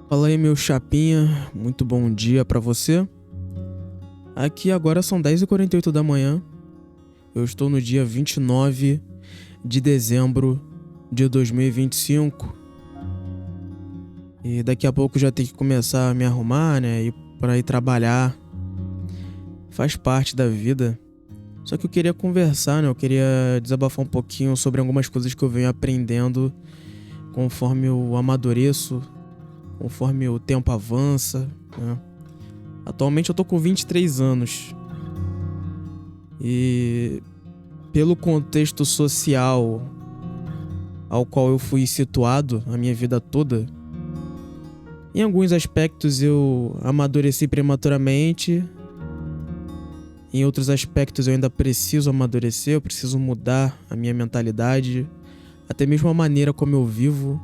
Fala aí, meu chapinha, muito bom dia pra você. Aqui agora são 10h48 da manhã. Eu estou no dia 29 de dezembro de 2025. E daqui a pouco já tenho que começar a me arrumar, né? E para ir trabalhar. Faz parte da vida. Só que eu queria conversar, né? Eu queria desabafar um pouquinho sobre algumas coisas que eu venho aprendendo conforme eu amadureço, conforme o tempo avança, né? Atualmente eu tô com 23 anos. E pelo contexto social ao qual eu fui situado a minha vida toda, em alguns aspectos eu amadureci prematuramente. Em outros aspectos eu ainda preciso amadurecer, eu preciso mudar a minha mentalidade, até mesmo a maneira como eu vivo.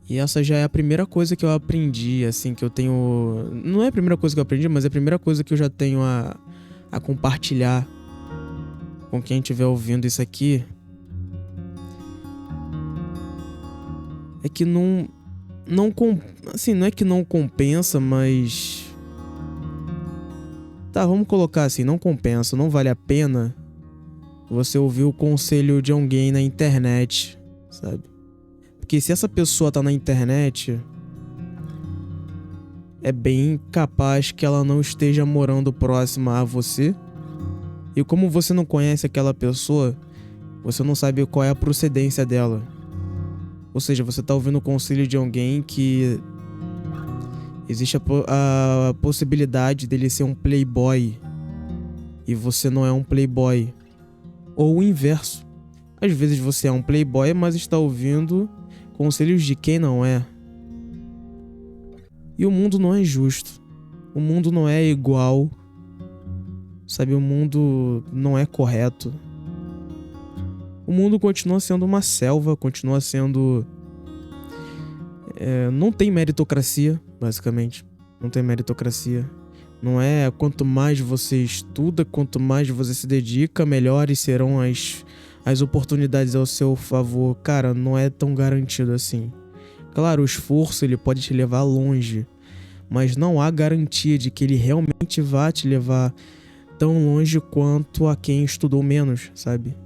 E essa já é a primeira coisa que eu aprendi, assim, que eu tenho... Não é a primeira coisa que eu aprendi, mas é a primeira coisa que eu já tenho a compartilhar com quem estiver ouvindo isso aqui. É que assim, não é que não compensa, mas... Tá, vamos colocar assim, não compensa, não vale a pena você ouvir o conselho de alguém na internet, sabe? Porque se essa pessoa tá na internet, é bem capaz que ela não esteja morando próxima a você. E como você não conhece aquela pessoa, você não sabe qual é a procedência dela. Ou seja, você tá ouvindo o conselho de alguém que existe a possibilidade dele ser um playboy e você não é um playboy. Ou o inverso. Às vezes você é um playboy, mas está ouvindo conselhos de quem não é. E o mundo não é justo. O mundo não é igual. Sabe, o mundo não é correto. O mundo continua sendo uma selva, continua sendo... não tem meritocracia, basicamente. Não tem meritocracia. Não é quanto mais você estuda, quanto mais você se dedica, melhores serão as oportunidades ao seu favor. Cara, não é tão garantido assim. Claro, o esforço ele pode te levar longe, mas não há garantia de que ele realmente vá te levar tão longe quanto a quem estudou menos, sabe?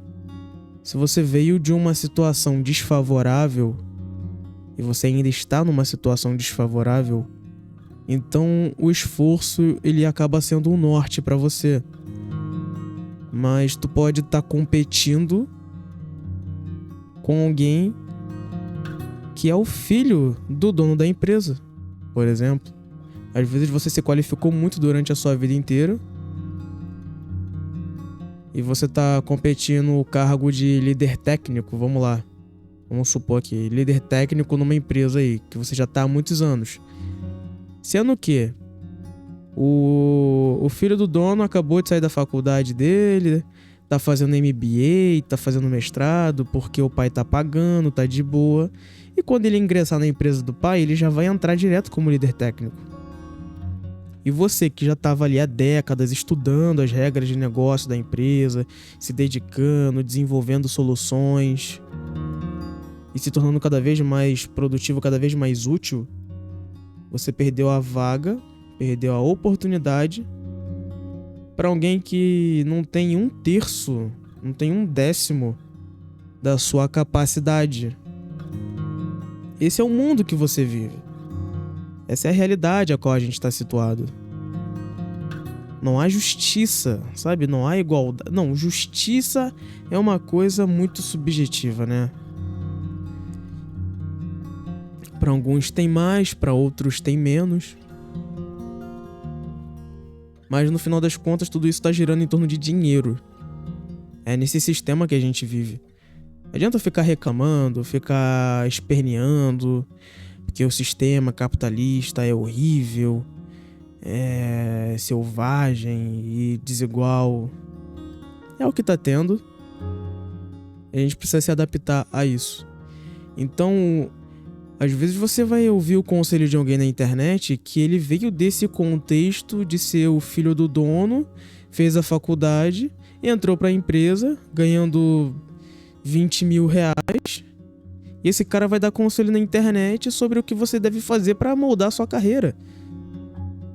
Se você veio de uma situação desfavorável e você ainda está numa situação desfavorável, então o esforço ele acaba sendo um norte pra você. Mas tu pode estar competindo com alguém que é o filho do dono da empresa, por exemplo. Às vezes você se qualificou muito durante a sua vida inteira e você tá competindo o cargo de líder técnico, vamos lá. Vamos supor aqui, líder técnico numa empresa aí, que você já tá há muitos anos. Sendo que o filho do dono acabou de sair da faculdade dele, tá fazendo MBA, tá fazendo mestrado, porque o pai tá pagando, tá de boa. E quando ele ingressar na empresa do pai, ele já vai entrar direto como líder técnico. E você que já estava ali há décadas estudando as regras de negócio da empresa, se dedicando, desenvolvendo soluções e se tornando cada vez mais produtivo, cada vez mais útil, você perdeu a vaga, perdeu a oportunidade para alguém que não tem 1/3, não tem 1/10 da sua capacidade. Esse é o mundo que você vive. Essa é a realidade a qual a gente está situado. Não há justiça, sabe? Não há igualdade. Não, justiça é uma coisa muito subjetiva, né? Para alguns tem mais, para outros tem menos. Mas no final das contas tudo isso está girando em torno de dinheiro. É nesse sistema que a gente vive. Não adianta ficar reclamando, ficar esperneando, porque o sistema capitalista é horrível, é selvagem e desigual. É o que tá tendo. A gente precisa se adaptar a isso. Então, às vezes você vai ouvir o conselho de alguém na internet que ele veio desse contexto de ser o filho do dono, fez a faculdade, entrou pra empresa ganhando 20 mil reais E esse cara vai dar conselho na internet sobre o que você deve fazer pra moldar a sua carreira.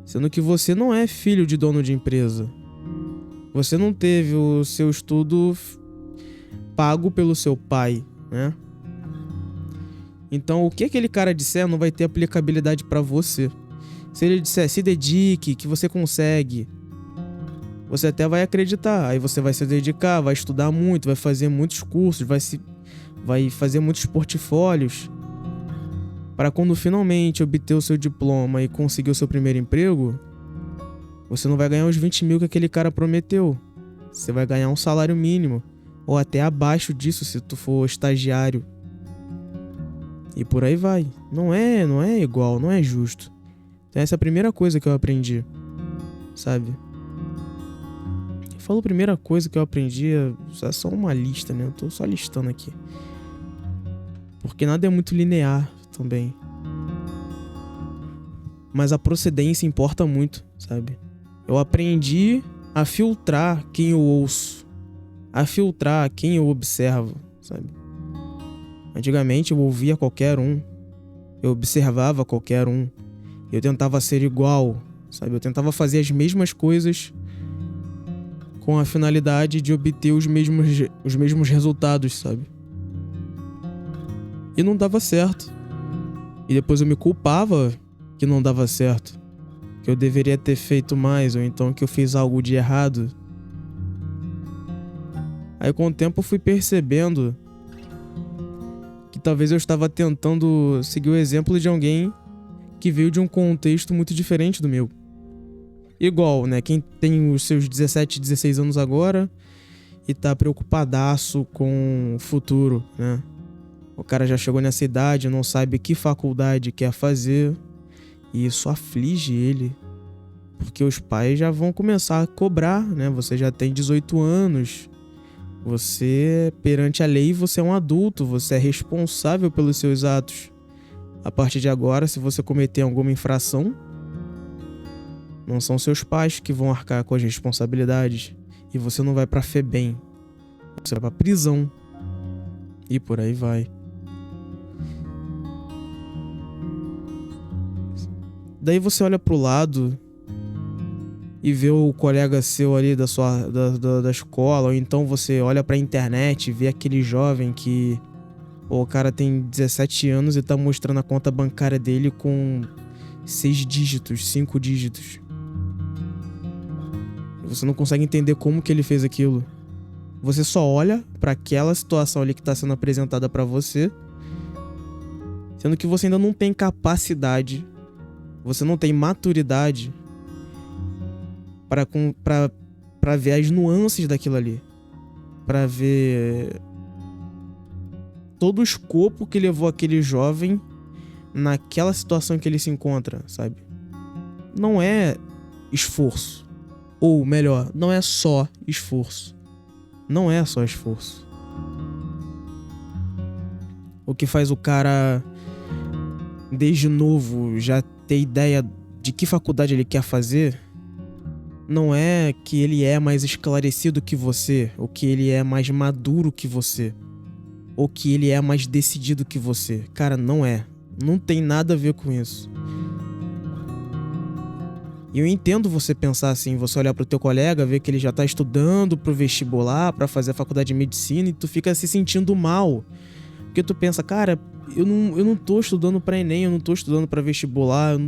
Sendo que você não é filho de dono de empresa. Você não teve o seu estudo pago pelo seu pai, né? Então, o que aquele cara disser não vai ter aplicabilidade pra você. Se ele disser, se dedique, que você consegue, você até vai acreditar. Aí você vai se dedicar, vai estudar muito, vai fazer muitos cursos, vai fazer muitos portfólios, para quando finalmente obter o seu diploma e conseguir o seu primeiro emprego, você não vai ganhar os 20 mil que aquele cara prometeu. Você vai ganhar um salário mínimo, ou até abaixo disso se tu for estagiário. E por aí vai. Não é igual, não é justo. Então essa é a primeira coisa que eu aprendi, sabe? Eu falo a primeira coisa que eu aprendi, é só uma lista, né? Eu tô só listando aqui. Porque nada é muito linear também. Mas a procedência importa muito, sabe? Eu aprendi a filtrar quem eu ouço, a filtrar quem eu observo, sabe? Antigamente eu ouvia qualquer um, eu observava qualquer um, eu tentava ser igual, sabe? Eu tentava fazer as mesmas coisas com a finalidade de obter os mesmos resultados, sabe? E não dava certo. E depois eu me culpava que não dava certo, que eu deveria ter feito mais, ou então que eu fiz algo de errado. Aí com o tempo eu fui percebendo que talvez eu estava tentando seguir o exemplo de alguém que veio de um contexto muito diferente do meu. Igual, né? Quem tem os seus 17, 16 anos agora e tá preocupadaço com o futuro, né? O cara já chegou nessa idade, não sabe que faculdade quer fazer, e isso aflige ele, porque os pais já vão começar a cobrar, né? Você já tem 18 anos, você, perante a lei, você é um adulto, você é responsável pelos seus atos. A partir de agora, se você cometer alguma infração, não são seus pais que vão arcar com as responsabilidades, e você não vai pra FEBEM, você vai pra prisão, e por aí vai. Daí você olha pro lado e vê o colega seu ali da escola, ou então você olha pra internet e vê aquele jovem que o cara tem 17 anos e tá mostrando a conta bancária dele com 6 dígitos, 5 dígitos. Você não consegue entender como que ele fez aquilo. Você só olha pra aquela situação ali que tá sendo apresentada pra você, sendo que você ainda não tem capacidade, você não tem maturidade para ver as nuances daquilo ali, para ver todo o escopo que levou aquele jovem naquela situação que ele se encontra, sabe? Não é esforço, ou melhor, não é só esforço. Não é só esforço. O que faz o cara, desde novo, já ter ideia de que faculdade ele quer fazer, não é que ele é mais esclarecido que você, ou que ele é mais maduro que você, ou que ele é mais decidido que você. Cara, não é. Não tem nada a ver com isso. E eu entendo você pensar assim, você olhar pro teu colega, ver que ele já tá estudando pro vestibular, pra fazer a faculdade de medicina, e tu fica se sentindo mal. Porque tu pensa, cara, eu não tô estudando pra Enem, eu não tô estudando pra vestibular, eu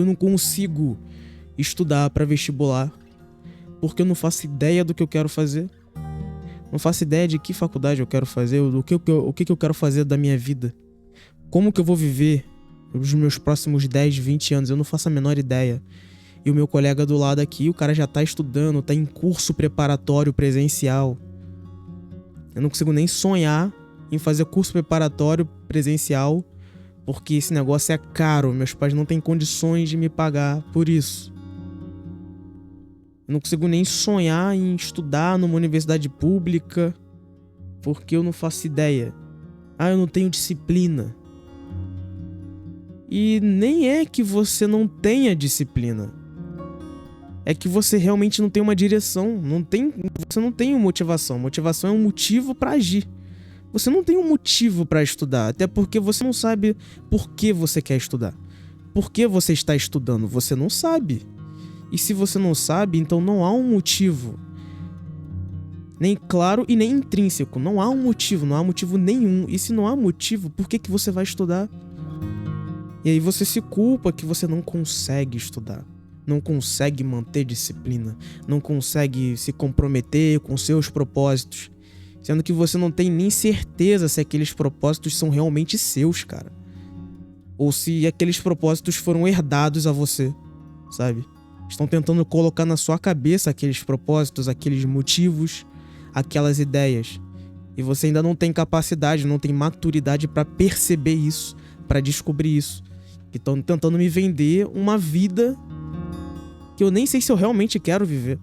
não consigo estudar pra vestibular, porque eu não faço ideia do que eu quero fazer. Não faço ideia de que faculdade eu quero fazer, o que eu quero fazer da minha vida. Como que eu vou viver os meus próximos 10, 20 anos, eu não faço a menor ideia. E o meu colega do lado aqui, o cara já tá estudando, tá em curso preparatório presencial. Eu não consigo nem sonhar em fazer curso preparatório presencial, porque esse negócio é caro, meus pais não têm condições de me pagar por isso. Eu não consigo nem sonhar em estudar numa universidade pública, porque eu não faço ideia. Eu não tenho disciplina. E nem é que você não tenha disciplina. É que você realmente não tem uma direção. Você não tem uma motivação. Motivação é um motivo pra agir. Você não tem um motivo para estudar, até porque você não sabe por que você quer estudar. Por que você está estudando? Você não sabe. E se você não sabe, então não há um motivo. Nem claro e nem intrínseco. Não há um motivo, não há motivo nenhum. E se não há motivo, por que você vai estudar? E aí você se culpa que você não consegue estudar. Não consegue manter disciplina. Não consegue se comprometer com seus propósitos. Sendo que você não tem nem certeza se aqueles propósitos são realmente seus, cara. Ou se aqueles propósitos foram herdados a você, sabe? Estão tentando colocar na sua cabeça aqueles propósitos, aqueles motivos, aquelas ideias. E você ainda não tem capacidade, não tem maturidade pra perceber isso, pra descobrir isso. E estão tentando me vender uma vida que eu nem sei se eu realmente quero viver.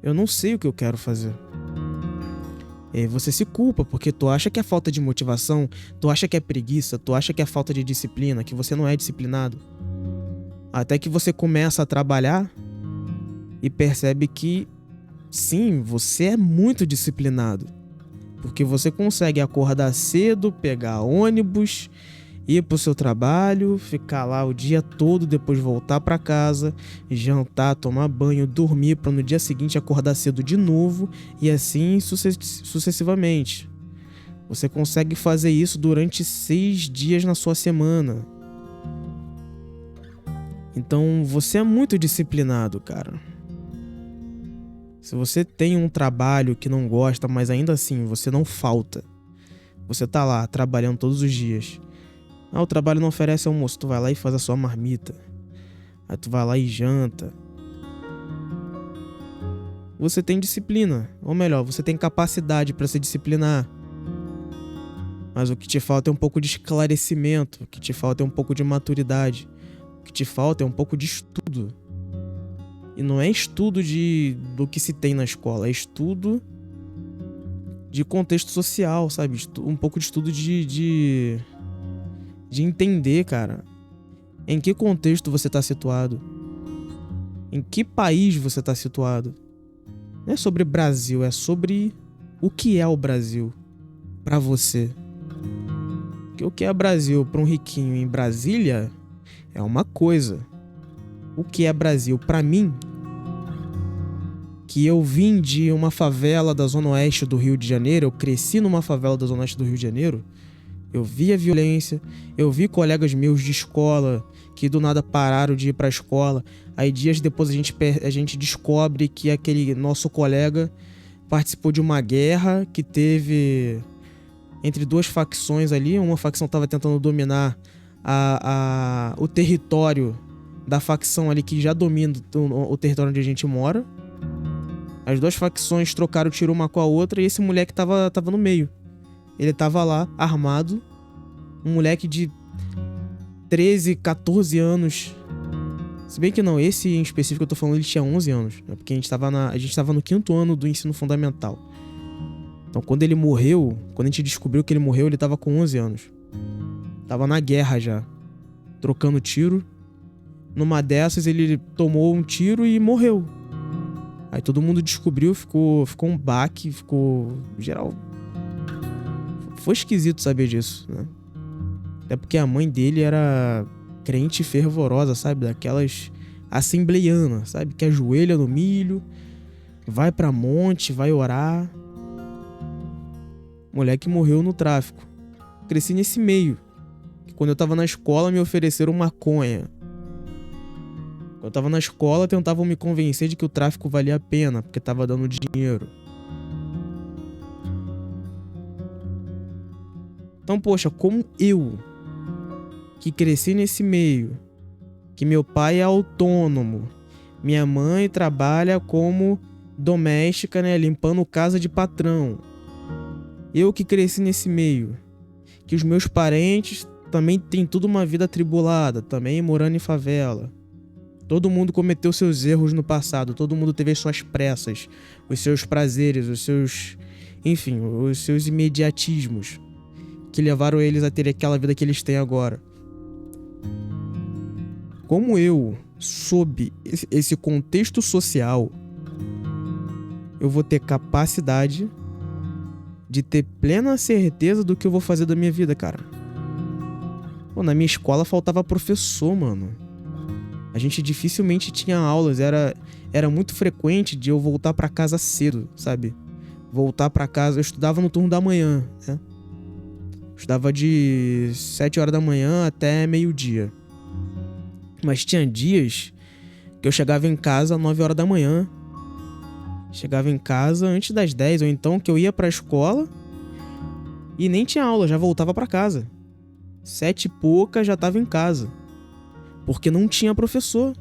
Eu não sei o que eu quero fazer. E você se culpa porque tu acha que é falta de motivação, tu acha que é preguiça, tu acha que é falta de disciplina, que você não é disciplinado. Até que você começa a trabalhar e percebe que sim, você é muito disciplinado. Porque você consegue acordar cedo, pegar ônibus, ir pro seu trabalho, ficar lá o dia todo, depois voltar pra casa, jantar, tomar banho, dormir para no dia seguinte acordar cedo de novo e assim sucessivamente. Você consegue fazer isso durante 6 dias na sua semana. Então você é muito disciplinado, cara. Se você tem um trabalho que não gosta, mas ainda assim você não falta. Você tá lá trabalhando todos os dias. O trabalho não oferece almoço, tu vai lá e faz a sua marmita. Aí tu vai lá e janta. Você tem disciplina, ou melhor, você tem capacidade pra se disciplinar. Mas o que te falta é um pouco de esclarecimento, o que te falta é um pouco de maturidade, o que te falta é um pouco de estudo. E não é estudo do que se tem na escola, é estudo de contexto social, sabe? Um pouco de estudo de entender, cara, em que contexto você tá situado, em que país você tá situado. Não é sobre Brasil, é sobre o que é o Brasil pra você. Porque o que é Brasil pra um riquinho em Brasília é uma coisa. O que é Brasil pra mim, que eu vim de uma favela da zona oeste do Rio de Janeiro, eu cresci numa favela da zona oeste do Rio de Janeiro, eu vi a violência, eu vi colegas meus de escola que do nada pararam de ir pra escola. Aí dias depois a gente descobre que aquele nosso colega participou de uma guerra que teve entre duas facções ali. Uma facção estava tentando dominar o território da facção ali que já domina o território onde a gente mora. As duas facções trocaram tiro uma com a outra e esse moleque tava no meio. Ele tava lá, armado. Um moleque de 13, 14 anos. Se bem que não, esse em específico eu tô falando, ele tinha 11 anos. Né? Porque a gente tava no 5º ano do ensino fundamental. Então quando ele morreu, quando a gente descobriu que ele morreu, ele tava com 11 anos. Tava na guerra já. Trocando tiro. Numa dessas ele tomou um tiro e morreu. Aí todo mundo descobriu, ficou um baque, ficou geral. Foi esquisito saber disso, né? Até porque a mãe dele era crente fervorosa, sabe? Daquelas assembleianas, sabe? Que ajoelha no milho, vai pra monte, vai orar. Moleque morreu no tráfico. Cresci nesse meio. Quando eu tava na escola, me ofereceram maconha. Quando eu tava na escola, tentavam me convencer de que o tráfico valia a pena, porque tava dando dinheiro. Então, poxa, como eu, que cresci nesse meio, que meu pai é autônomo, minha mãe trabalha como doméstica, né, limpando casa de patrão. Eu que cresci nesse meio, que os meus parentes também têm tudo uma vida atribulada, também morando em favela. Todo mundo cometeu seus erros no passado, todo mundo teve as suas pressas, os seus prazeres, os seus imediatismos que levaram eles a ter aquela vida que eles têm agora. Como eu, sob esse contexto social, eu vou ter capacidade de ter plena certeza do que eu vou fazer da minha vida, cara. Pô, na minha escola faltava professor, mano. A gente dificilmente tinha aulas, era muito frequente de eu voltar pra casa cedo, sabe? Voltar pra casa, eu estudava no turno da manhã, né? Eu estudava de 7 horas da manhã até meio-dia. Mas tinha dias que eu chegava em casa às 9 horas da manhã. Chegava em casa antes das 10, ou então que eu ia pra escola e nem tinha aula, já voltava pra casa. 7 e pouca já tava em casa. Porque não tinha professor.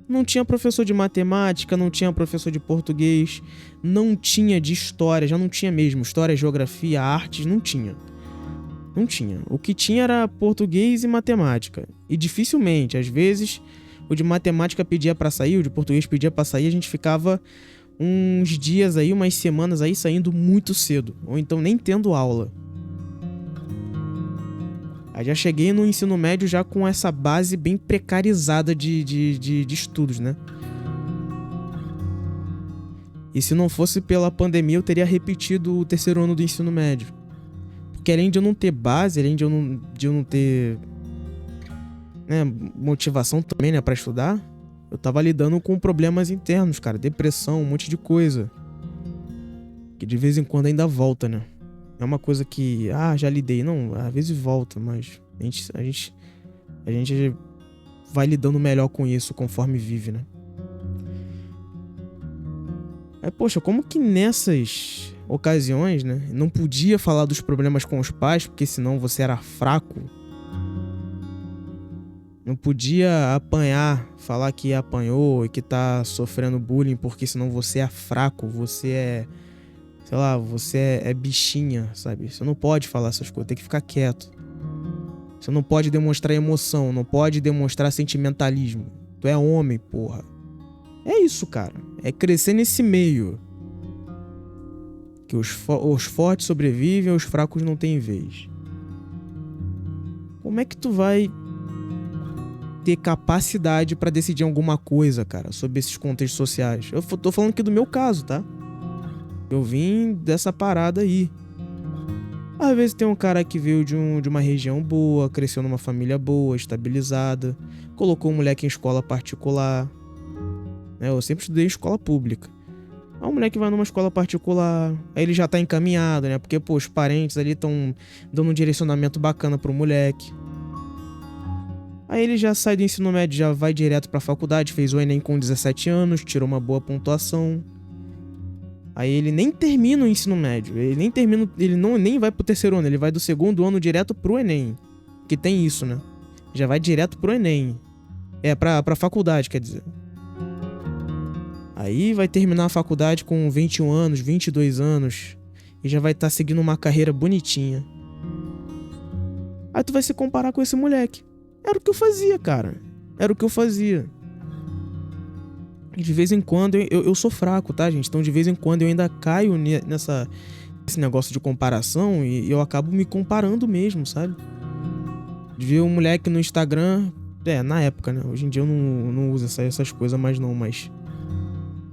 Não tinha professor de matemática, não tinha professor de português, não tinha de história, já não tinha mesmo. História, geografia, artes, não tinha. Não tinha. O que tinha era português e matemática. E dificilmente, às vezes, o de matemática pedia pra sair, o de português pedia pra sair, a gente ficava uns dias aí, umas semanas aí saindo muito cedo. Ou então nem tendo aula. Aí já cheguei no ensino médio já com essa base bem precarizada de estudos, né? E se não fosse pela pandemia, eu teria repetido o terceiro ano do ensino médio. Porque além de eu não ter base, além de eu não ter, né, motivação também, né, pra estudar, eu tava lidando com problemas internos, cara. Depressão, um monte de coisa. Que de vez em quando ainda volta, né? É uma coisa que, já lidei. Não, às vezes volta, mas a gente vai lidando melhor com isso conforme vive, né? Aí, poxa, como que nessas ocasiões, né, não podia falar dos problemas com os pais, porque senão você era fraco? Não podia apanhar, falar que apanhou e que tá sofrendo bullying, porque senão você é fraco, você é... sei lá, você é bichinha, sabe? Você não pode falar essas coisas, tem que ficar quieto. Você não pode demonstrar emoção, não pode demonstrar sentimentalismo. Tu é homem, porra. É isso, cara. É crescer nesse meio. Que os fortes sobrevivem, os fracos não têm vez. Como é que tu vai ter capacidade pra decidir alguma coisa, cara, sobre esses contextos sociais? Eu tô falando aqui do meu caso, tá? Eu vim dessa parada aí. Às vezes tem um cara que veio de uma região boa, cresceu numa família boa, estabilizada, colocou um moleque em escola particular. Eu sempre estudei em escola pública. Aí o moleque vai numa escola particular, aí ele já tá encaminhado, né? Porque, pô, os parentes ali estão dando um direcionamento bacana pro moleque. Aí ele já sai do ensino médio, já vai direto pra faculdade, fez o Enem com 17 anos, tirou uma boa pontuação. Aí ele nem termina o ensino médio, nem vai pro terceiro ano, ele vai do segundo ano direto pro Enem. Que tem isso, né? Já vai direto pro Enem. Pra faculdade, quer dizer. Aí vai terminar a faculdade com 21 anos, 22 anos. E já vai estar seguindo uma carreira bonitinha. Aí tu vai se comparar com esse moleque. Era o que eu fazia, cara. Era o que eu fazia. E de vez em quando eu sou fraco, tá, gente? Então de vez em quando eu ainda caio nesse negócio de comparação e eu acabo me comparando mesmo, sabe? De ver um moleque no Instagram, na época, né? Hoje em dia eu não uso essas coisas mais não, mas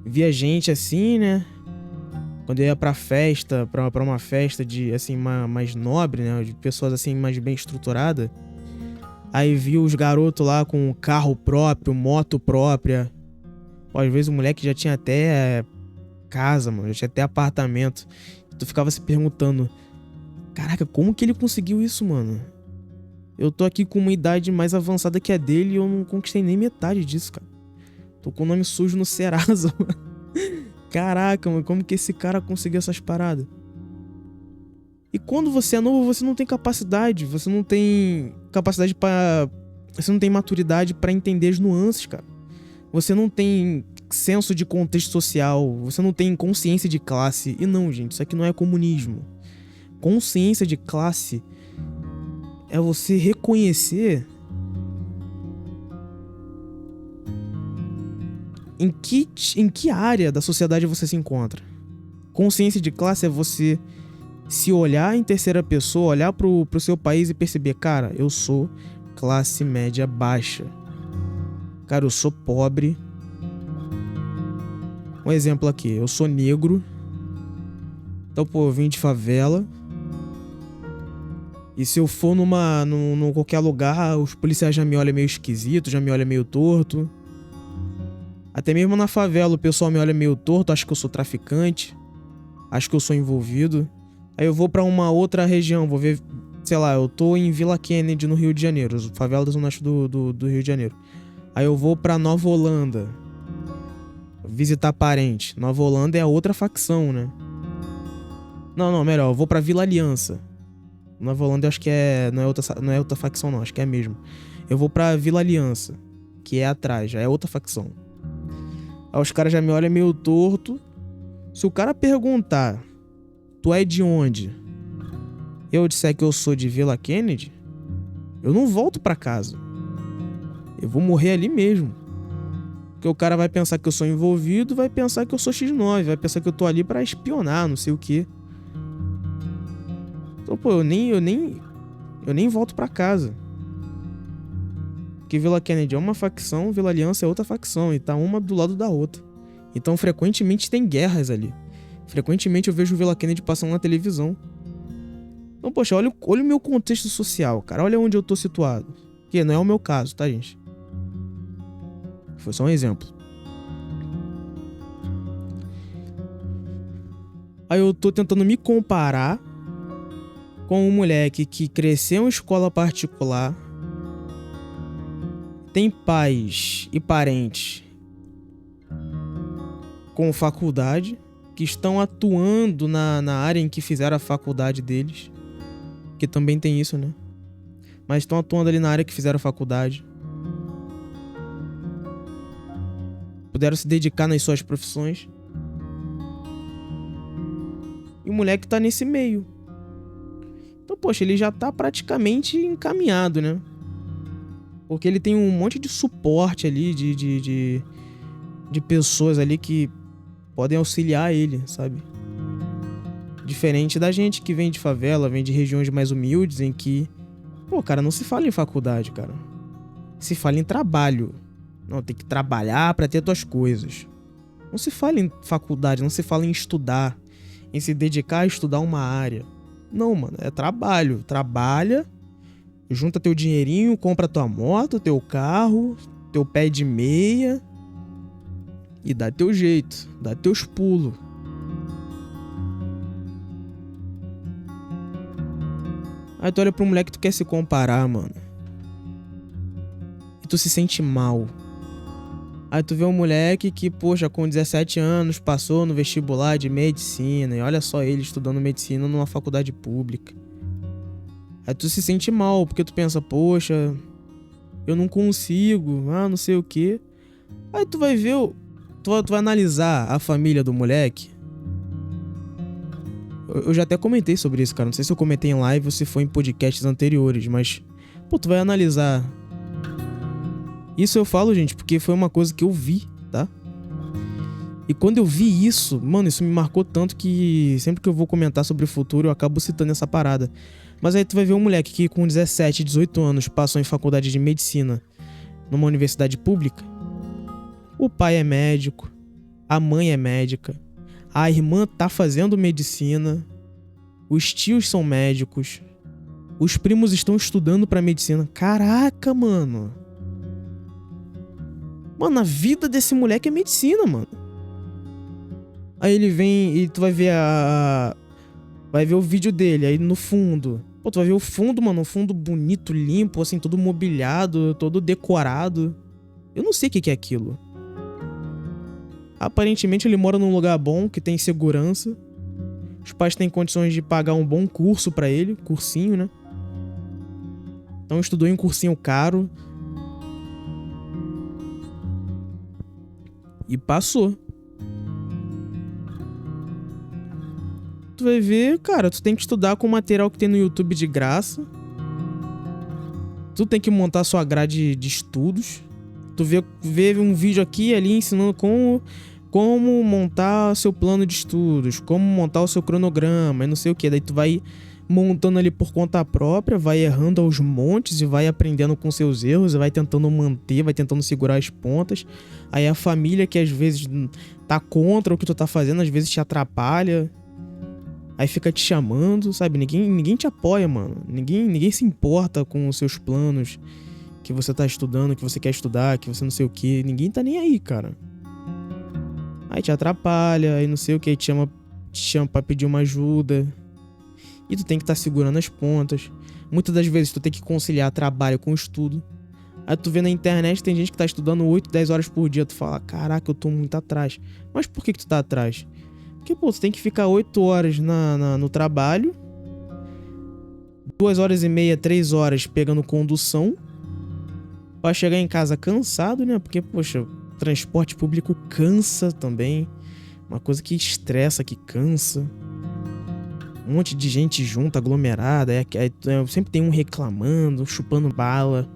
via gente assim, né? Quando eu ia pra festa, pra uma festa de, assim, mais nobre, né? De pessoas assim, mais bem estruturadas. Aí vi os garotos lá com carro próprio, moto própria. Pô, às vezes o moleque já tinha até casa, mano, já tinha até apartamento. Tu ficava se perguntando, caraca, como que ele conseguiu isso, mano? Eu tô aqui com uma idade mais avançada que a dele e eu não conquistei nem metade disso, cara. Tô com o nome sujo no Serasa, mano. Caraca, mano, como que esse cara conseguiu essas paradas? E quando você é novo, você não tem capacidade, você não tem maturidade pra entender as nuances, cara. Você não tem senso de contexto social, você não tem consciência de classe. E não, gente, isso aqui não é comunismo. Consciência de classe é você reconhecer em que área da sociedade você se encontra. Consciência de classe é você se olhar em terceira pessoa, olhar pro seu país e perceber, cara, eu sou classe média baixa. Cara, eu sou pobre. Um exemplo aqui, eu sou negro. Então, pô, eu vim de favela. E se eu for num qualquer lugar, os policiais já me olham meio esquisito, já me olham meio torto. Até mesmo na favela o pessoal me olha meio torto, acha que eu sou traficante, acha que eu sou envolvido. Aí eu vou pra uma outra região, vou ver, sei lá, eu tô em Vila Kennedy, no Rio de Janeiro, favela da Zona Oeste do Rio de Janeiro. Aí eu vou pra Nova Holanda, visitar parente. Nova Holanda é a outra facção, né? Não, melhor, eu vou pra Vila Aliança. Nova Holanda eu acho que não é outra facção não, acho que é mesmo. Eu vou pra Vila Aliança, que é atrás, já é outra facção. Aí os caras já me olham meio torto. Se o cara perguntar, tu é de onde? Eu disser que eu sou de Vila Kennedy, eu não volto pra casa. Eu vou morrer ali mesmo. Porque o cara vai pensar que eu sou envolvido, vai pensar que eu sou X9, vai pensar que eu tô ali pra espionar, não sei o quê. Então, pô, eu nem volto pra casa. Porque Vila Kennedy é uma facção, Vila Aliança é outra facção, e tá uma do lado da outra. Então, frequentemente tem guerras ali. Frequentemente eu vejo o Vila Kennedy passando na televisão. Então, poxa, olha o meu contexto social, cara. Olha onde eu tô situado. Que não é o meu caso, tá, gente? Foi só um exemplo. Aí eu tô tentando me comparar com um moleque que cresceu em escola particular, tem pais e parentes com faculdade, que estão atuando na área em que fizeram a faculdade deles, que também tem isso, né? Mas estão atuando ali na área que fizeram a faculdade. Puderam se dedicar nas suas profissões. E o moleque tá nesse meio. Então, poxa, ele já tá praticamente encaminhado, né? Porque ele tem um monte de suporte ali, de pessoas ali que podem auxiliar ele, sabe? Diferente da gente que vem de favela, vem de regiões mais humildes, em que, pô, cara, não se fala em faculdade, cara. Se fala em trabalho. Não, tem que trabalhar pra ter tuas coisas. Não se fala em faculdade, não se fala em estudar, em se dedicar a estudar uma área. Não, mano, é trabalho. Trabalha, junta teu dinheirinho, compra tua moto, teu carro, teu pé de meia e dá teu jeito, dá teus pulos. Aí tu olha pro moleque que tu quer se comparar, mano. E tu se sente mal. Aí tu vê um moleque que, poxa, com 17 anos passou no vestibular de medicina. E olha só ele estudando medicina numa faculdade pública. Aí tu se sente mal, porque tu pensa, poxa, eu não consigo, não sei o quê. Aí tu vai ver, tu vai analisar a família do moleque. Eu já até comentei sobre isso, cara. Não sei se eu comentei em live ou se foi em podcasts anteriores, mas, pô, tu vai analisar. Isso eu falo, gente, porque foi uma coisa que eu vi, tá? E quando eu vi isso, mano, isso me marcou tanto que sempre que eu vou comentar sobre o futuro eu acabo citando essa parada. Mas aí tu vai ver um moleque que com 17, 18 anos passou em faculdade de medicina numa universidade pública. O pai é médico, a mãe é médica, a irmã tá fazendo medicina, os tios são médicos, os primos estão estudando pra medicina. Caraca, mano. Mano, a vida desse moleque é medicina, mano. Aí ele vem e tu vai ver vai ver o vídeo dele, aí no fundo. Pô, tu vai ver o fundo, mano, um fundo bonito, limpo, assim, todo mobiliado, todo decorado. Eu não sei o que é aquilo. Aparentemente ele mora num lugar bom, que tem segurança. Os pais têm condições de pagar um bom curso pra ele, cursinho, né? Então estudou em um cursinho caro. E passou. Tu vai ver, cara, tu tem que estudar com o material que tem no YouTube de graça. Tu tem que montar sua grade de estudos. Tu vê um vídeo aqui e ali ensinando como montar seu plano de estudos, como montar o seu cronograma e não sei o que. Daí tu vai montando ali por conta própria, vai errando aos montes e vai aprendendo com seus erros e vai tentando manter, vai tentando segurar as pontas. Aí a família que às vezes tá contra o que tu tá fazendo, às vezes te atrapalha. Aí fica te chamando, sabe? Ninguém te apoia, mano. Ninguém se importa com os seus planos, que você tá estudando, que você quer estudar, que você não sei o que. Ninguém tá nem aí, cara. Aí te atrapalha, aí não sei o que, te chama pra pedir uma ajuda. E tu tem que estar segurando as pontas. Muitas das vezes tu tem que conciliar trabalho com estudo. Aí tu vê na internet, tem gente que tá estudando 8, 10 horas por dia. Tu fala, caraca, eu tô muito atrás. Mas por que tu tá atrás? Porque, pô, tu tem que ficar 8 horas no trabalho, 2 horas e meia, 3 horas pegando condução, pra chegar em casa cansado, né? Porque, poxa, transporte público cansa também. Uma coisa que estressa, que cansa. Um monte de gente junto, aglomerada. Sempre tem um reclamando, chupando bala.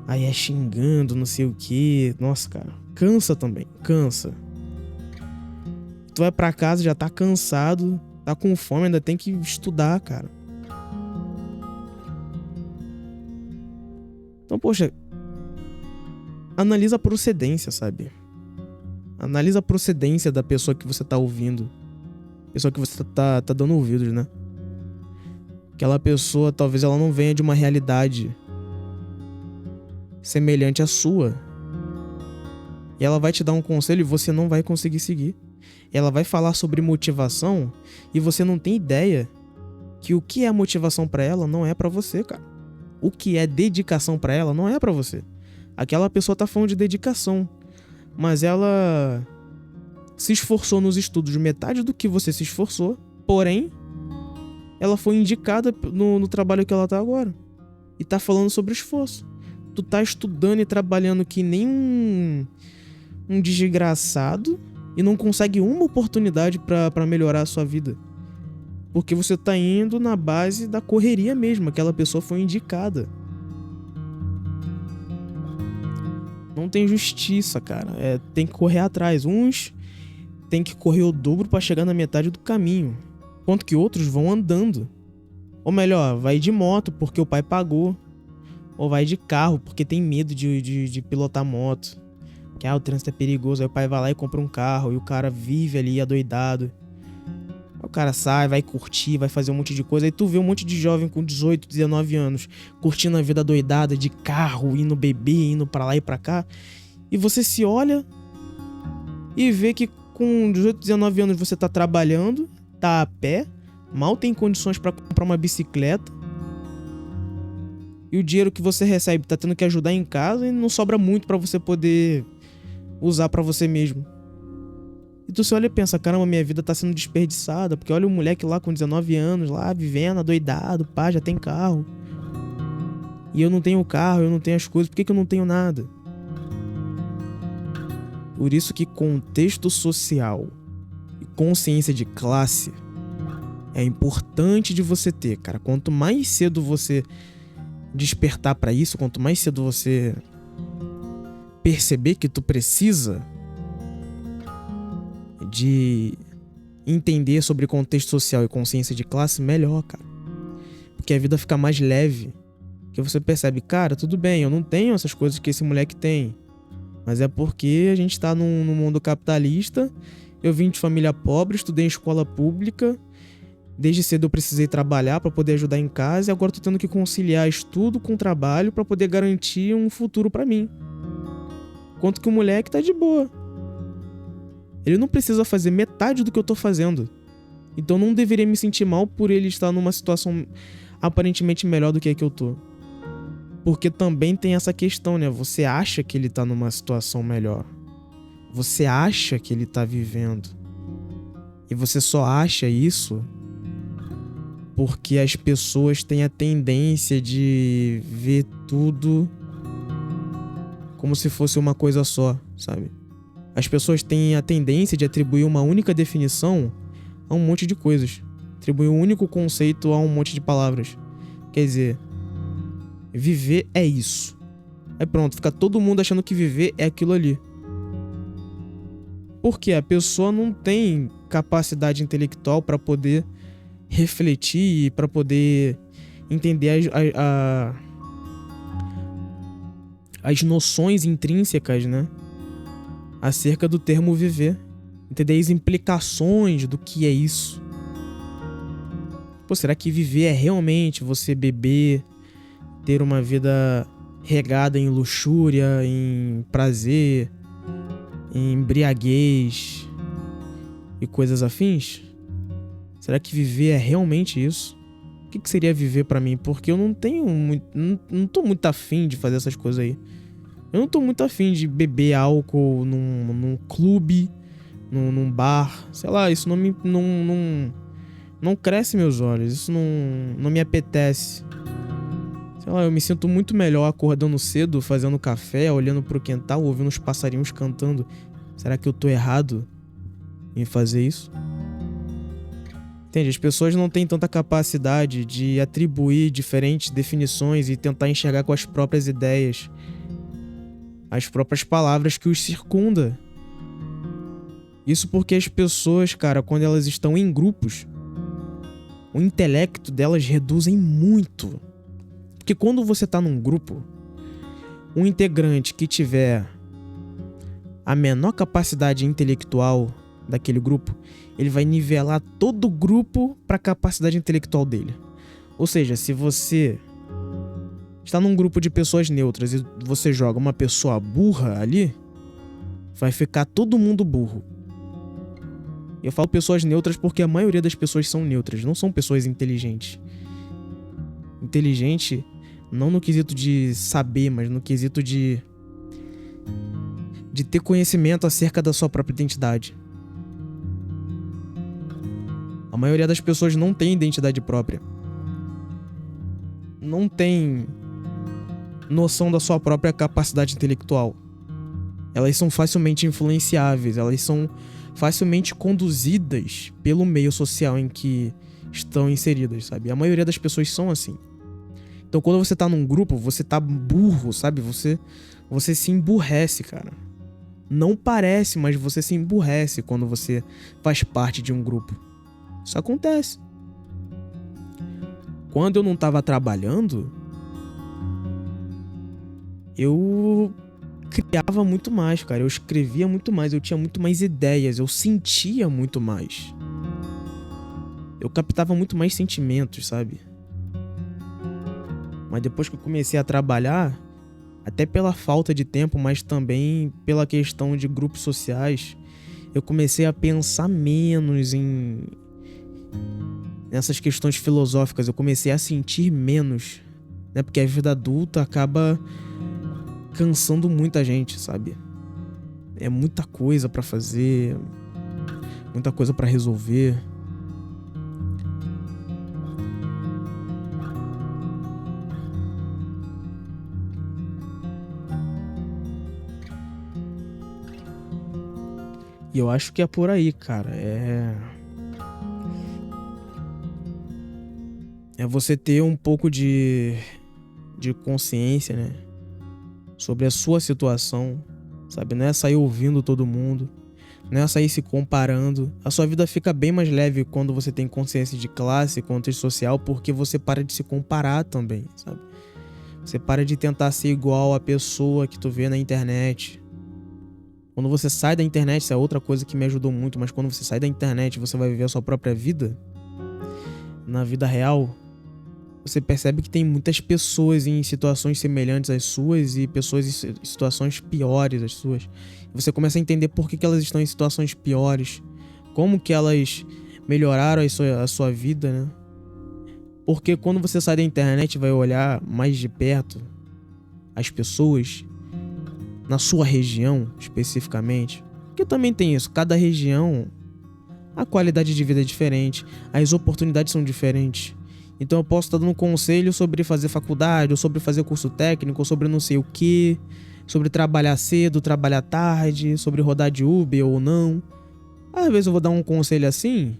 Aí é xingando, não sei o que. Nossa, cara. Cansa também. Cansa. Tu vai pra casa, já tá cansado. Tá com fome, ainda tem que estudar, cara. Então, poxa. Analisa a procedência, sabe? Analisa a procedência da pessoa que você tá ouvindo. Pessoa que você tá dando ouvidos, né? Aquela pessoa, talvez ela não venha de uma realidade semelhante à sua. E ela vai te dar um conselho e você não vai conseguir seguir. Ela vai falar sobre motivação e você não tem ideia que o que é motivação pra ela não é pra você, cara. O que é dedicação pra ela não é pra você. Aquela pessoa tá falando de dedicação, mas ela se esforçou nos estudos metade do que você se esforçou, porém ela foi indicada no trabalho que ela tá agora. E tá falando sobre esforço. Tu tá estudando e trabalhando que nem um desgraçado e não consegue uma oportunidade pra melhorar a sua vida. Porque você tá indo na base da correria mesmo. Aquela pessoa foi indicada. Não tem justiça, cara. Tem que correr atrás. Uns tem que correr o dobro pra chegar na metade do caminho. Enquanto que outros vão andando. Ou melhor, vai de moto porque o pai pagou. Ou vai de carro porque tem medo de pilotar moto. Que o trânsito é perigoso. Aí o pai vai lá e compra um carro. E o cara vive ali adoidado. Aí o cara sai, vai curtir, vai fazer um monte de coisa. Aí tu vê um monte de jovem com 18, 19 anos curtindo a vida adoidada de carro, indo beber, indo pra lá e pra cá. E você se olha e vê que com 18, 19 anos você tá trabalhando, tá a pé, mal tem condições pra comprar uma bicicleta. E o dinheiro que você recebe tá tendo que ajudar em casa e não sobra muito pra você poder usar pra você mesmo. E tu se olha e pensa, caramba, minha vida tá sendo desperdiçada, porque olha o moleque lá com 19 anos, lá vivendo, adoidado, pá, já tem carro. E eu não tenho carro, eu não tenho as coisas, por que eu não tenho nada? Por isso que contexto social e consciência de classe é importante de você ter, cara. Quanto mais cedo você despertar pra isso, quanto mais cedo você perceber que tu precisa de entender sobre contexto social e consciência de classe, melhor, cara. Porque a vida fica mais leve. Porque você percebe, cara, tudo bem, eu não tenho essas coisas que esse moleque tem. Mas é porque a gente tá num mundo capitalista. Eu vim de família pobre, estudei em escola pública. Desde cedo eu precisei trabalhar pra poder ajudar em casa. E agora eu tô tendo que conciliar estudo com trabalho pra poder garantir um futuro pra mim. Enquanto que o moleque tá de boa. Ele não precisa fazer metade do que eu tô fazendo. Então não deveria me sentir mal por ele estar numa situação aparentemente melhor do que a que eu tô. Porque também tem essa questão, né? Você acha que ele tá numa situação melhor. Você acha que ele tá vivendo. E você só acha isso porque as pessoas têm a tendência de ver tudo como se fosse uma coisa só, sabe? As pessoas têm a tendência de atribuir uma única definição a um monte de coisas. Atribuir um único conceito a um monte de palavras. Quer dizer, viver é isso. Aí pronto, fica todo mundo achando que viver é aquilo ali. Porque a pessoa não tem capacidade intelectual para poder refletir e para poder entender as noções intrínsecas, né? Acerca do termo viver. Entender as implicações do que é isso. Pô, será que viver é realmente você beber, ter uma vida regada em luxúria, em prazer, em embriaguez e coisas afins? Será que viver é realmente isso? O que seria viver pra mim? Porque eu não tenho muito, não tô muito afim de fazer essas coisas aí. Eu não tô muito afim de beber álcool num clube, num bar. Sei lá, isso não cresce meus olhos. Isso não me apetece. Sei lá, eu me sinto muito melhor acordando cedo, fazendo café, olhando pro quintal, ouvindo os passarinhos cantando. Será que eu tô errado em fazer isso? Entende? As pessoas não têm tanta capacidade de atribuir diferentes definições e tentar enxergar com as próprias ideias as próprias palavras que os circunda. Isso porque as pessoas, cara, quando elas estão em grupos, o intelecto delas reduzem muito. Porque quando você tá num grupo, um integrante que tiver a menor capacidade intelectual daquele grupo, ele vai nivelar todo o grupo para a capacidade intelectual dele. Ou seja, se você está num grupo de pessoas neutras e você joga uma pessoa burra ali, vai ficar todo mundo burro. Eu falo pessoas neutras porque a maioria das pessoas são neutras, não são pessoas inteligentes. Inteligente não no quesito de saber, mas no quesito de ter conhecimento acerca da sua própria identidade. A maioria das pessoas não tem identidade própria. Não tem noção da sua própria capacidade intelectual. Elas são facilmente influenciáveis, elas são facilmente conduzidas pelo meio social em que estão inseridas, sabe? A maioria das pessoas são assim. Então quando você tá num grupo, você tá burro, sabe? Você se emburrece, cara. Não parece, mas você se emburrece quando você faz parte de um grupo. Isso acontece. Quando eu não tava trabalhando, eu criava muito mais, cara. Eu escrevia muito mais, eu tinha muito mais ideias, eu sentia muito mais. Eu captava muito mais sentimentos, sabe? Mas depois que eu comecei a trabalhar, até pela falta de tempo, mas também pela questão de grupos sociais, eu comecei a pensar menos nessas questões filosóficas. Eu comecei a sentir menos, né? Porque a vida adulta acaba cansando muita gente, sabe? É muita coisa pra fazer, muita coisa pra resolver. E eu acho que é por aí, cara. É você ter um pouco de consciência, né? Sobre a sua situação, sabe? Não é sair ouvindo todo mundo, não é sair se comparando. A sua vida fica bem mais leve quando você tem consciência de classe, contexto social, porque você para de se comparar também, sabe? Você para de tentar ser igual à pessoa que tu vê na internet. Quando você sai da internet, isso é outra coisa que me ajudou muito, mas quando você sai da internet, você vai viver a sua própria vida, na vida real, você percebe que tem muitas pessoas em situações semelhantes às suas e pessoas em situações piores às suas. Você começa a entender por que elas estão em situações piores, como que elas melhoraram a sua vida, né? Porque quando você sai da internet e vai olhar mais de perto as pessoas na sua região, especificamente, porque também tem isso, cada região, a qualidade de vida é diferente, as oportunidades são diferentes. Então eu posso estar dando um conselho sobre fazer faculdade, ou sobre fazer curso técnico, ou sobre não sei o que, sobre trabalhar cedo, trabalhar tarde, sobre rodar de Uber ou não. Às vezes eu vou dar um conselho assim,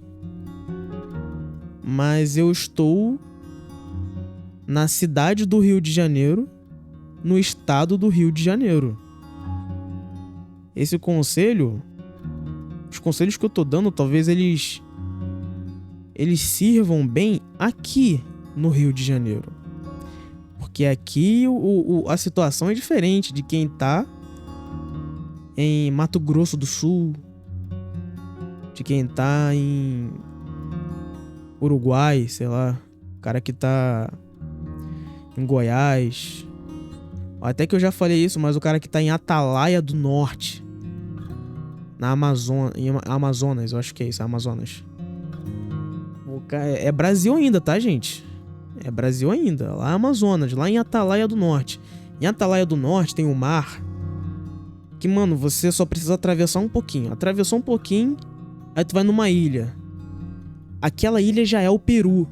mas eu estou na cidade do Rio de Janeiro, no estado do Rio de Janeiro. Esse conselho, os conselhos que eu tô dando, talvez eles sirvam bem aqui no Rio de Janeiro. Porque aqui a situação é diferente de quem tá em Mato Grosso do Sul, de quem tá em Uruguai, sei lá. O cara que tá em Goiás. Até que eu já falei isso, mas o cara que tá em Atalaia do Norte. Na Amazonas, eu acho que é isso, Amazonas. É Brasil ainda, tá, gente? É Brasil ainda. Lá é Amazonas, lá em Atalaia do Norte. Em Atalaia do Norte tem um mar que, mano, você só precisa atravessar um pouquinho. Atravessou um pouquinho, aí tu vai numa ilha. Aquela ilha já é o Peru.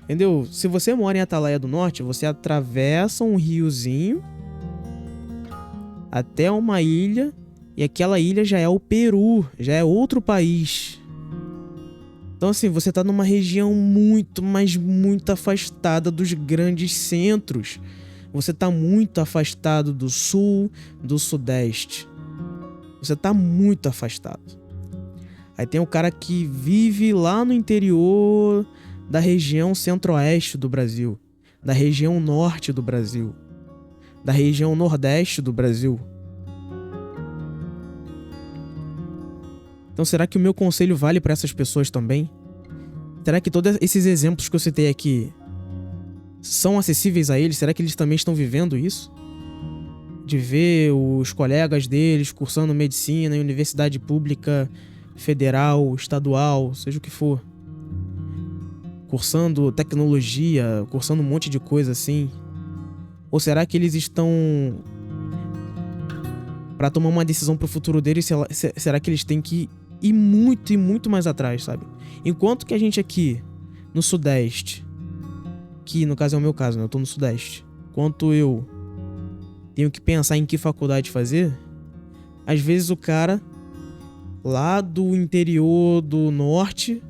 Entendeu? Se você mora em Atalaia do Norte, você atravessa um riozinho até uma ilha, e aquela ilha já é o Peru, já é outro país. Então assim, você tá numa região muito, mas muito afastada dos grandes centros. Você tá muito afastado do sul, do sudeste. Você tá muito afastado. Aí tem o cara que vive lá no interior da região centro-oeste do Brasil, da região norte do Brasil, da região nordeste do Brasil. Então será que o meu conselho vale para essas pessoas também? Será que todos esses exemplos que eu citei aqui são acessíveis a eles? Será que eles também estão vivendo isso? De ver os colegas deles cursando medicina em universidade pública, federal, estadual, seja o que for, cursando tecnologia, cursando um monte de coisa assim? Ou será que eles estão, pra tomar uma decisão pro futuro deles, será que eles têm que ir muito e muito mais atrás, sabe? Enquanto que a gente aqui no Sudeste, que no caso é o meu caso, né? Eu tô no Sudeste. Enquanto eu tenho que pensar em que faculdade fazer, às vezes o cara lá do interior do Norte,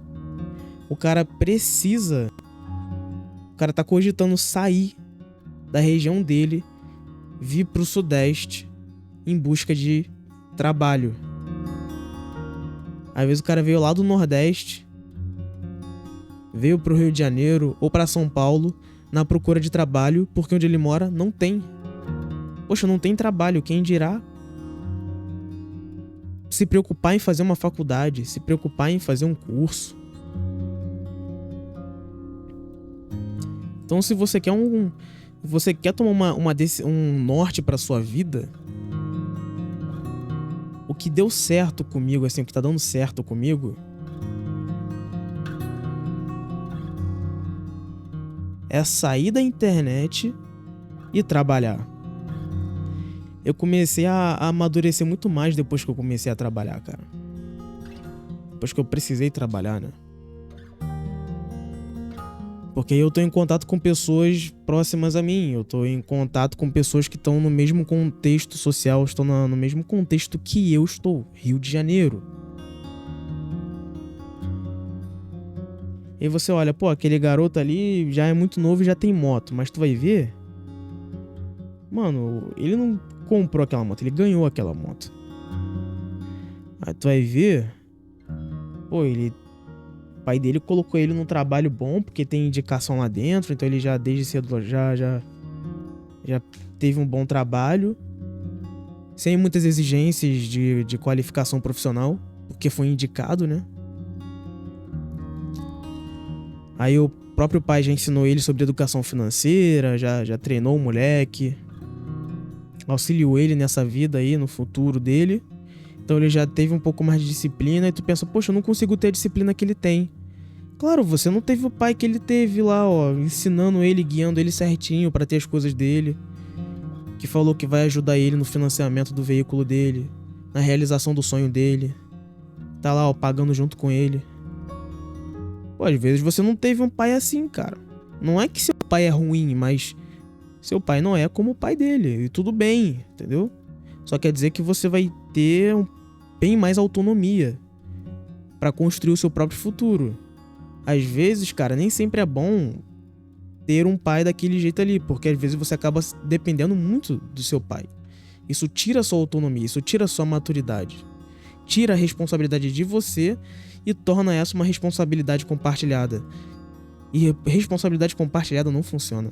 o cara tá cogitando sair da região dele, vir pro Sudeste em busca de trabalho. Às vezes o cara veio lá do Nordeste, veio pro Rio de Janeiro ou pra São Paulo na procura de trabalho, porque onde ele mora não tem. Poxa, não tem trabalho, quem dirá se preocupar em fazer uma faculdade, se preocupar em fazer um curso. Então se você quer tomar um norte pra sua vida, o que deu certo comigo, assim, o que tá dando certo comigo é sair da internet e trabalhar. Eu comecei a amadurecer muito mais depois que eu comecei a trabalhar, cara. Depois que eu precisei trabalhar, né? Porque eu tô em contato com pessoas próximas a mim. Eu tô em contato com pessoas que estão no mesmo contexto social, estão no mesmo contexto que eu estou. Rio de Janeiro. E aí você olha, pô, aquele garoto ali já é muito novo e já tem moto. Mas tu vai ver, mano, ele não comprou aquela moto, ele ganhou aquela moto. Aí tu vai ver, pô, o pai dele colocou ele num trabalho bom, porque tem indicação lá dentro, então ele já desde cedo já teve um bom trabalho, sem muitas exigências de qualificação profissional, porque foi indicado, né? Aí o próprio pai já ensinou ele sobre educação financeira, já treinou o moleque, auxiliou ele nessa vida aí, no futuro dele. Então ele já teve um pouco mais de disciplina, e tu pensa, poxa, eu não consigo ter a disciplina que ele tem. Claro, você não teve o pai que ele teve lá, ó, ensinando ele, guiando ele certinho pra ter as coisas dele, que falou que vai ajudar ele no financiamento do veículo dele, na realização do sonho dele. Tá lá, ó, pagando junto com ele. Pô, às vezes você não teve um pai assim, cara. Não é que seu pai é ruim, mas seu pai não é como o pai dele. E tudo bem, entendeu? Só quer dizer que você vai ter bem mais autonomia pra construir o seu próprio futuro. Às vezes, cara, nem sempre é bom ter um pai daquele jeito ali, porque às vezes você acaba dependendo muito do seu pai. Isso tira a sua autonomia, isso tira a sua maturidade. Tira a responsabilidade de você e torna essa uma responsabilidade compartilhada. E responsabilidade compartilhada não funciona,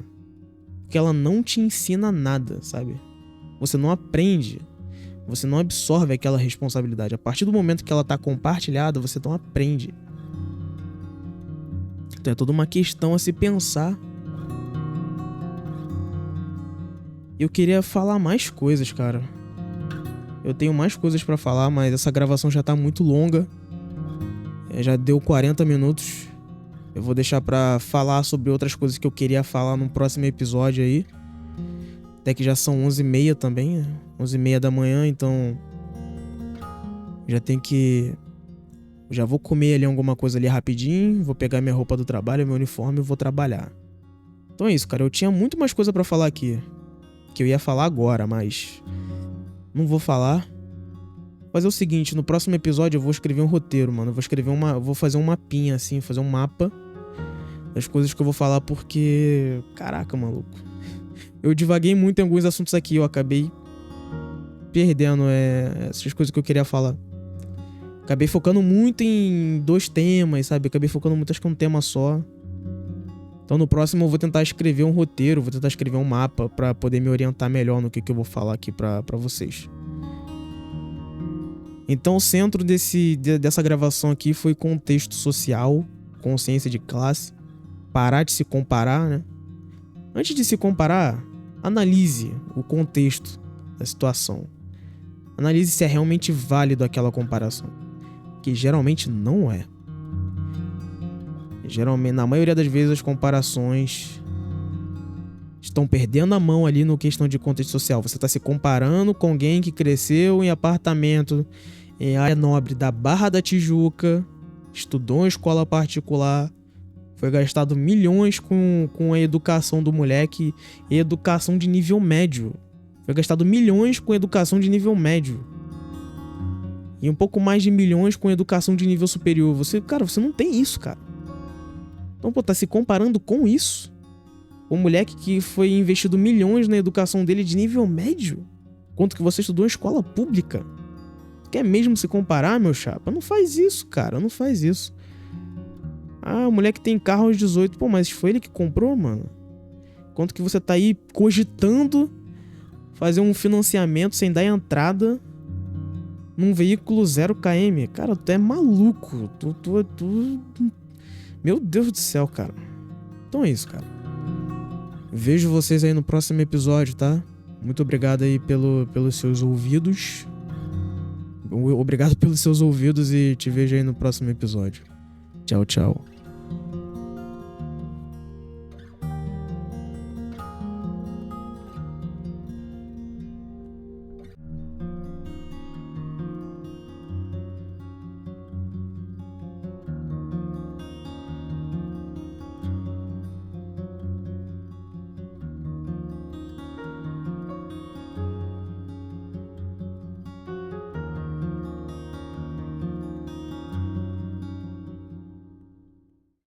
porque ela não te ensina nada, sabe? Você não aprende, você não absorve aquela responsabilidade. A partir do momento que ela tá compartilhada, você não aprende. Então é toda uma questão a se pensar. Eu queria falar mais coisas, cara. Eu tenho mais coisas pra falar, mas essa gravação já tá muito longa. Já deu 40 minutos. Eu vou deixar pra falar sobre outras coisas que eu queria falar num próximo episódio aí. Até que já são 11h30 também, 11h30 da manhã, então já tem que... Já vou comer ali alguma coisa ali rapidinho, vou pegar minha roupa do trabalho, meu uniforme e vou trabalhar. Então é isso, cara, eu tinha muito mais coisa pra falar aqui, que eu ia falar agora, mas não vou falar. Mas é o seguinte, no próximo episódio eu vou escrever um roteiro, mano. Eu vou fazer um mapinha assim, fazer um mapa das coisas que eu vou falar, porque... Caraca, maluco. Eu divaguei muito em alguns assuntos aqui, eu acabei perdendo essas coisas que eu queria falar. Acabei focando muito em 2 temas, sabe? Acabei focando muito, acho que em um tema só. Então no próximo eu vou tentar escrever um roteiro, vou tentar escrever um mapa pra poder me orientar melhor no que eu vou falar aqui pra vocês. Então o centro dessa gravação aqui foi contexto social, consciência de classe, parar de se comparar, né? Antes de se comparar, analise o contexto da situação. Analise se é realmente válido aquela comparação, que geralmente não é. Geralmente, na maioria das vezes, as comparações estão perdendo a mão ali no questão de contexto social. Você está se comparando com alguém que cresceu em apartamento em área nobre da Barra da Tijuca, estudou em escola particular, foi gastado milhões com a educação do moleque e educação de nível médio. Foi gastado milhões com educação de nível médio. E um pouco mais de milhões com educação de nível superior. Você não tem isso, cara. Então, tá se comparando com isso? O moleque que foi investido milhões na educação dele de nível médio? Quanto que você estudou em escola pública? Quer mesmo se comparar, meu chapa? Não faz isso, cara. Não faz isso. Ah, o moleque tem carro aos 18. Pô, mas foi ele que comprou, mano? Quanto que você tá aí cogitando fazer um financiamento sem dar entrada num veículo 0 km? Cara, tu é maluco. Tu... Meu Deus do céu, cara. Então é isso, cara. Vejo vocês aí no próximo episódio, tá? Muito obrigado aí pelos seus ouvidos. Obrigado pelos seus ouvidos e te vejo aí no próximo episódio. Tchau, tchau.